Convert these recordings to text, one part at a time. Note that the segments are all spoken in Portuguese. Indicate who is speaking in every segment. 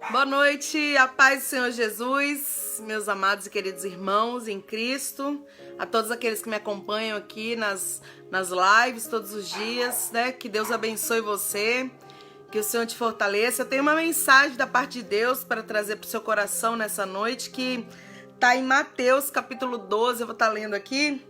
Speaker 1: Boa noite, a paz do Senhor Jesus, meus amados e queridos irmãos em Cristo, a todos aqueles que me acompanham aqui nas lives todos os dias, né? Que Deus abençoe você, que o Senhor te fortaleça. Eu tenho uma mensagem da parte de Deus para trazer para o seu coração nessa noite, que está em Mateus capítulo 12, eu vou estar lendo aqui.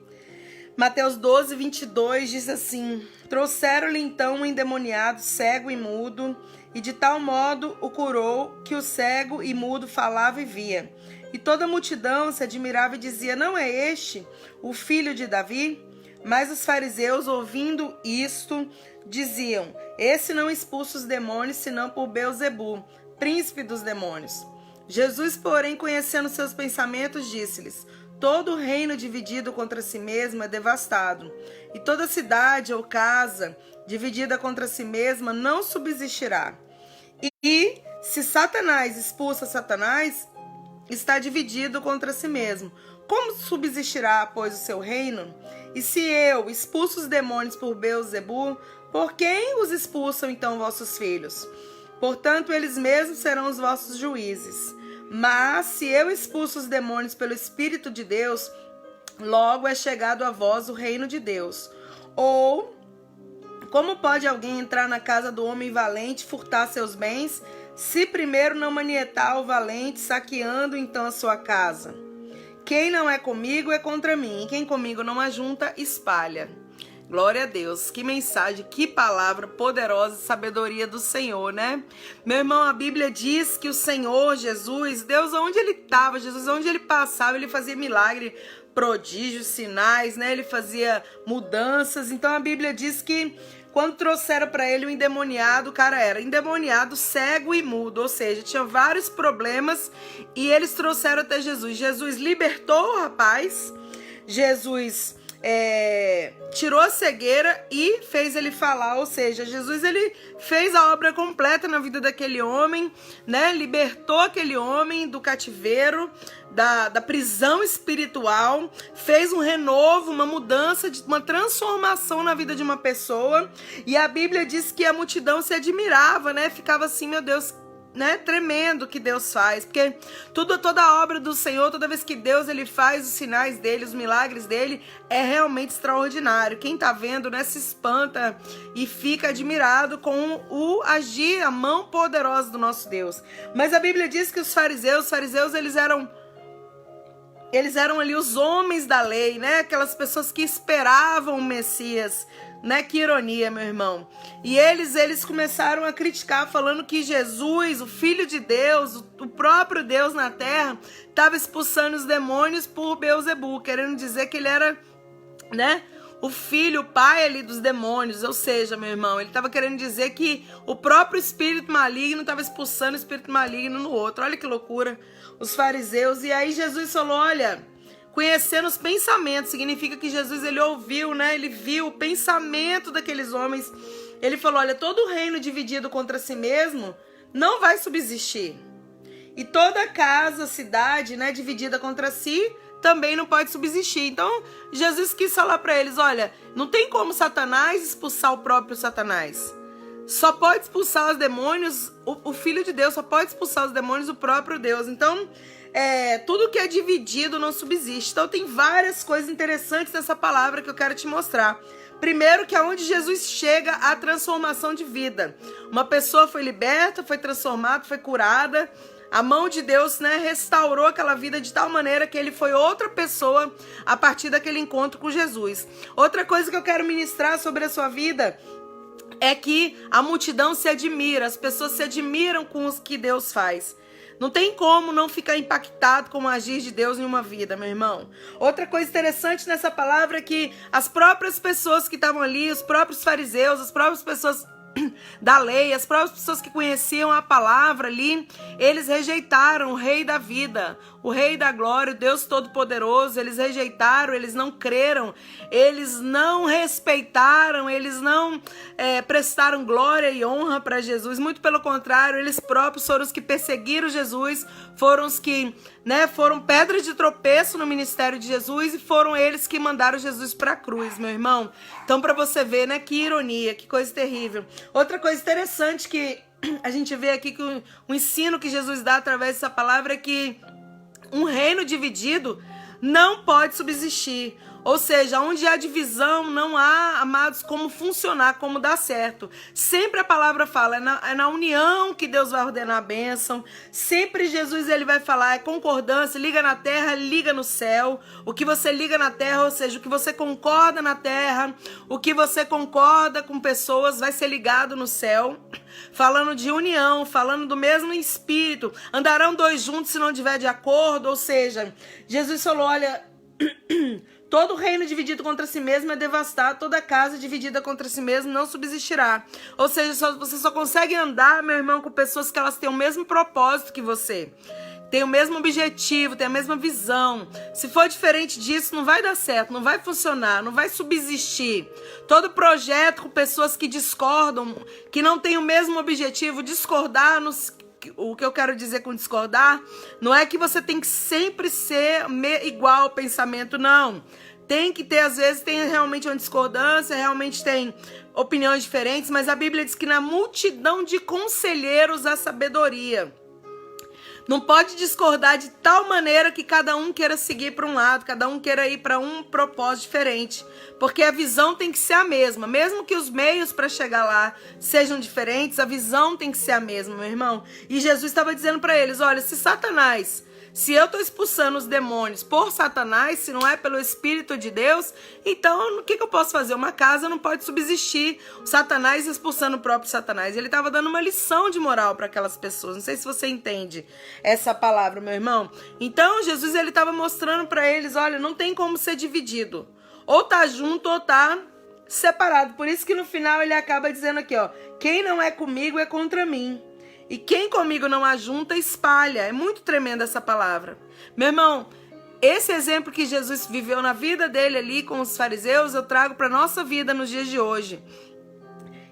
Speaker 1: Mateus 12, 22 diz assim: trouxeram-lhe então um endemoniado, cego e mudo, e de tal modo o curou, que o cego e mudo falava e via. E toda a multidão se admirava e dizia: não é este o filho de Davi? Mas os fariseus, ouvindo isto, diziam: esse não expulsa os demônios, senão por Beelzebu, príncipe dos demônios. Jesus, porém, conhecendo seus pensamentos, disse-lhes: todo reino dividido contra si mesmo é devastado, e toda cidade ou casa dividida contra si mesma não subsistirá. E se Satanás expulsa Satanás, está dividido contra si mesmo. Como subsistirá, pois, o seu reino? E se eu expulso os demônios por Beelzebu, por quem os expulsam então vossos filhos? Portanto, eles mesmos serão os vossos juízes. Mas se eu expulso os demônios pelo Espírito de Deus, logo é chegado a vós o reino de Deus. Ou, como pode alguém entrar na casa do homem valente e furtar seus bens, se primeiro não manietar o valente, saqueando então a sua casa? Quem não é comigo é contra mim, e quem comigo não ajunta, espalha. Glória a Deus, que mensagem, que palavra poderosa, sabedoria do Senhor, né? Meu irmão, a Bíblia diz que o Senhor, Jesus, Deus, onde ele estava, Jesus, onde ele passava, ele fazia milagre, prodígios, sinais, né? Ele fazia mudanças. Então a Bíblia diz que quando trouxeram para ele o endemoniado, o cara era endemoniado, cego e mudo, ou seja, tinha vários problemas e eles trouxeram até Jesus. Jesus libertou o rapaz, Jesus tirou a cegueira e fez ele falar, ou seja, Jesus ele fez a obra completa na vida daquele homem, né? Libertou aquele homem do cativeiro, da prisão espiritual, fez um renovo, uma mudança, uma transformação na vida de uma pessoa. E a Bíblia diz que a multidão se admirava, né? Ficava assim, meu Deus, né, tremendo o que Deus faz, porque toda a obra do Senhor, toda vez que Deus ele faz os sinais dele, os milagres dele, é realmente extraordinário. Quem tá vendo, né, se espanta e fica admirado com o agir, a mão poderosa do nosso Deus. Mas a Bíblia diz que os fariseus eles eram ali os homens da lei, né, aquelas pessoas que esperavam o Messias, né? Que ironia, meu irmão. E eles começaram a criticar, falando que Jesus, o Filho de Deus, o próprio Deus na terra, estava expulsando os demônios por Beelzebu, querendo dizer que ele era, né, o filho, o pai ali dos demônios. Ou seja, meu irmão, ele estava querendo dizer que o próprio espírito maligno estava expulsando o espírito maligno no outro. Olha que loucura, os fariseus. E aí Jesus falou, olha, conhecendo os pensamentos, significa que Jesus ele ouviu, né? Ele viu o pensamento daqueles homens. Ele falou, olha, todo reino dividido contra si mesmo não vai subsistir. E toda casa, cidade, né, dividida contra si, também não pode subsistir. Então, Jesus quis falar para eles, olha, não tem como Satanás expulsar o próprio Satanás. Só pode expulsar os demônios, o Filho de Deus só pode expulsar os demônios, o próprio Deus. Então, tudo que é dividido não subsiste. Então tem várias coisas interessantes nessa palavra que eu quero te mostrar. Primeiro, que aonde Jesus chega, a transformação de vida. Uma pessoa foi liberta, foi transformada, foi curada. A mão de Deus, né, restaurou aquela vida de tal maneira que ele foi outra pessoa a partir daquele encontro com Jesus. Outra coisa que eu quero ministrar sobre a sua vida é que a multidão se admira, as pessoas se admiram com o que Deus faz. Não tem como não ficar impactado com o agir de Deus em uma vida, meu irmão. Outra coisa interessante nessa palavra é que as próprias pessoas que estavam ali, os próprios fariseus, as próprias pessoas da lei, as próprias pessoas que conheciam a palavra ali, eles rejeitaram o Rei da vida, o Rei da glória, o Deus Todo-Poderoso. Eles rejeitaram, eles não creram, eles não respeitaram, eles não prestaram glória e honra para Jesus. Muito pelo contrário, eles próprios foram os que perseguiram Jesus, foram os que, né, foram pedras de tropeço no ministério de Jesus, e foram eles que mandaram Jesus para a cruz, meu irmão. Então, para você ver, né, que ironia, que coisa terrível. Outra coisa interessante que a gente vê aqui que o ensino que Jesus dá através dessa palavra é que um reino dividido não pode subsistir. Ou seja, onde há divisão, não há, amados, como funcionar, como dar certo. Sempre a palavra fala, é na união que Deus vai ordenar a bênção. Sempre Jesus ele vai falar, é concordância, liga na terra, liga no céu. O que você liga na terra, ou seja, o que você concorda na terra, o que você concorda com pessoas, vai ser ligado no céu. Falando de união, falando do mesmo espírito. Andarão dois juntos se não tiver de acordo. Ou seja, Jesus falou, olha... Todo reino dividido contra si mesmo é devastado, toda casa dividida contra si mesmo não subsistirá. Ou seja, você só consegue andar, meu irmão, com pessoas que elas têm o mesmo propósito que você. Tem o mesmo objetivo, tem a mesma visão. Se for diferente disso, não vai dar certo, não vai funcionar, não vai subsistir. Todo projeto com pessoas que discordam, que não têm o mesmo objetivo, discordar o que eu quero dizer com discordar, não é que você tem que sempre ser igual ao pensamento, não. Tem que ter, às vezes, tem realmente uma discordância, realmente tem opiniões diferentes, mas a Bíblia diz que na multidão de conselheiros há sabedoria. Não pode discordar de tal maneira que cada um queira seguir para um lado, cada um queira ir para um propósito diferente. Porque a visão tem que ser a mesma. Mesmo que os meios para chegar lá sejam diferentes, a visão tem que ser a mesma, meu irmão. E Jesus estava dizendo para eles, olha, se eu estou expulsando os demônios por Satanás, se não é pelo Espírito de Deus, então o que eu posso fazer? Uma casa não pode subsistir. O Satanás expulsando o próprio Satanás. Ele estava dando uma lição de moral para aquelas pessoas. Não sei se você entende essa palavra, meu irmão. Então, Jesus ele estava mostrando para eles, olha, não tem como ser dividido. Ou tá junto ou tá separado. Por isso que no final ele acaba dizendo aqui, ó, quem não é comigo é contra mim. E quem comigo não ajunta, espalha. É muito tremenda essa palavra. Meu irmão, esse exemplo que Jesus viveu na vida dele ali com os fariseus, eu trago para a nossa vida nos dias de hoje.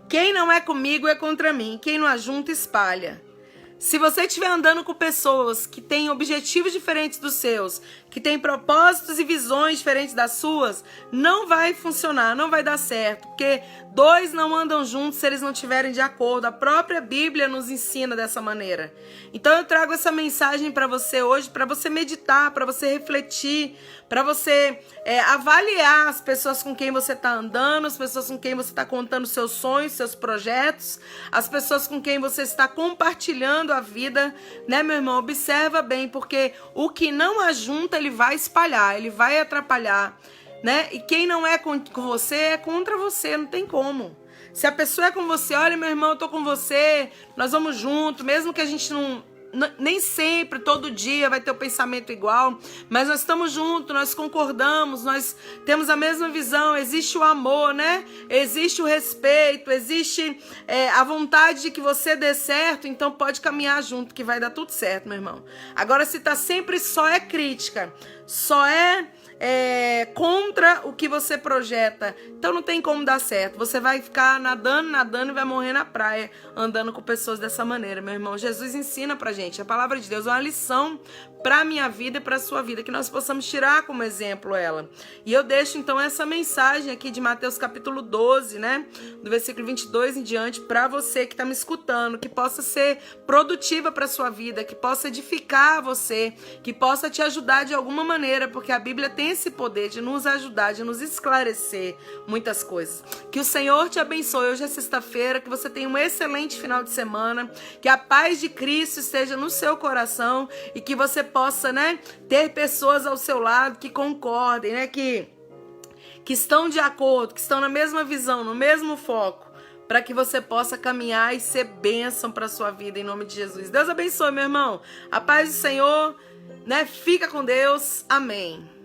Speaker 1: Quem não é comigo é contra mim. Quem não ajunta, espalha. Se você estiver andando com pessoas que têm objetivos diferentes dos seus, que têm propósitos e visões diferentes das suas, não vai funcionar, não vai dar certo, porque dois não andam juntos se eles não estiverem de acordo. A própria Bíblia nos ensina dessa maneira. Então eu trago essa mensagem para você hoje, para você meditar, para você refletir, para você avaliar as pessoas com quem você está andando, as pessoas com quem você está contando seus sonhos, seus projetos, as pessoas com quem você está compartilhando a vida, né, meu irmão? Observa bem, porque o que não ajunta, ele vai espalhar, ele vai atrapalhar, né? E quem não é com você é contra você, não tem como. Se a pessoa é com você, olha, meu irmão, eu tô com você, nós vamos junto, mesmo que a gente nem sempre, todo dia vai ter o pensamento igual, mas nós estamos juntos, nós concordamos, nós temos a mesma visão, existe o amor, né? Existe o respeito, existe a vontade de que você dê certo, então pode caminhar junto que vai dar tudo certo, meu irmão. Agora, se tá sempre só é crítica, só é contra o que você projeta, então não tem como dar certo. Você vai ficar nadando e vai morrer na praia andando com pessoas dessa maneira, meu irmão. Jesus ensina pra gente, a palavra de Deus é uma lição pra minha vida e pra sua vida, que nós possamos tirar como exemplo ela. E eu deixo então essa mensagem aqui de Mateus capítulo 12, né, do versículo 22 em diante, pra você que tá me escutando, que possa ser produtiva pra sua vida, que possa edificar você, que possa te ajudar de alguma maneira, porque a Bíblia tem esse poder de nos ajudar, de nos esclarecer muitas coisas. Que o Senhor te abençoe. Hoje é sexta-feira, que você tenha um excelente final de semana, que a paz de Cristo esteja no seu coração e que você possa, né, ter pessoas ao seu lado que concordem, né, que estão de acordo, que estão na mesma visão, no mesmo foco, para que você possa caminhar e ser bênção para a sua vida, em nome de Jesus. Deus abençoe, meu irmão. A paz do Senhor, né, fica com Deus. Amém.